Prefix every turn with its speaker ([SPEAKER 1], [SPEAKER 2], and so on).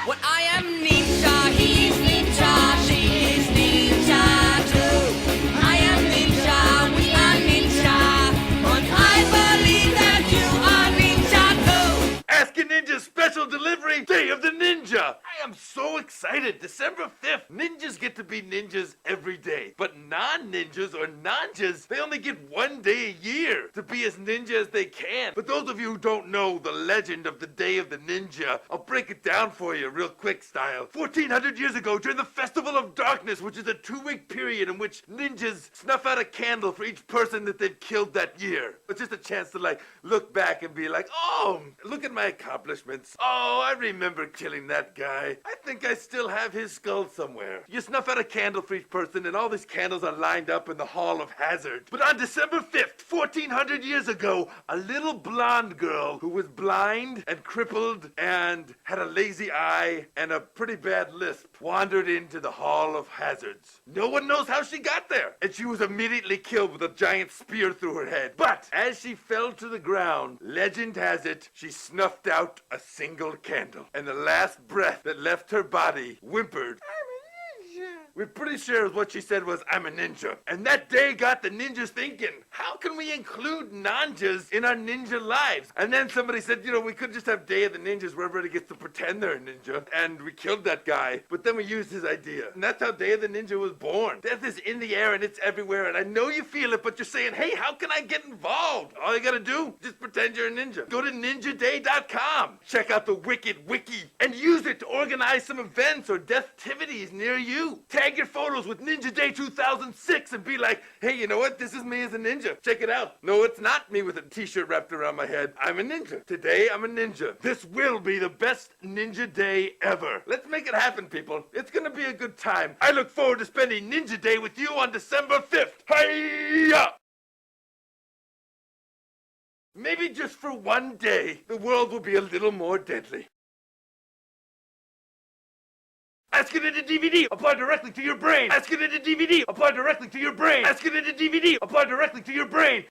[SPEAKER 1] Well, I am ninja, he's ninja, she is ninja too. I am ninja, we are ninja, and I believe that you are ninja too.
[SPEAKER 2] Ask a Ninja special delivery, Day of the Ninja. I am so excited. December 5th, ninjas get to be ninjas every day. But non-ninjas or nanjas, they only get one day a year to be as ninja as they can. But those of you who don't know the legend of the Day of the Ninja, I'll break it down for you real quick style. 1400 years ago, during the Festival of Darkness, which is a 2-week period in which ninjas snuff out a candle for each person that they've killed that year. It's just a chance to look back and be like, oh, look at my accomplishments. Oh, I remember killing that guy. I think I still have his skull somewhere. You snuff out a candle for each person, and all these candles are lined up in the Hall of Hazard. But on December 5th, 1400 years ago, a little blonde girl who was blind and crippled and had a lazy eye and a pretty bad lisp wandered into the Hall of Hazards. No one knows how she got there, and she was immediately killed with a giant spear through her head. But as she fell to the ground, legend has it, she snuffed out a single candle, and the last breath that left her body whimpered, we're pretty sure what she said was, I'm a ninja. And that day got the ninjas thinking, how can we include nanjas in our ninja lives? And then somebody said, we could just have Day of the Ninjas where everybody gets to pretend they're a ninja. And we killed that guy. But then we used his idea. And that's how Day of the Ninja was born. Death is in the air and it's everywhere. And I know you feel it, but you're saying, hey, how can I get involved? All you gotta do, just pretend you're a ninja. Go to ninjaday.com. Check out the Wicked Wiki. And use it to organize some events or deathtivities near you. Tag your photos with Ninja Day 2006 and be like, hey, you know what? This is me as a ninja. Check it out. No, it's not me with a t-shirt wrapped around my head. I'm a ninja. Today, I'm a ninja. This will be the best Ninja Day ever. Let's make it happen, people. It's gonna be a good time. I look forward to spending Ninja Day with you on December 5th. Hi-ya! Maybe just for one day, the world will be a little more deadly. Ask it into DVD, apply directly to your brain. Ask it into DVD, apply directly to your brain. Ask it into DVD, apply directly to your brain.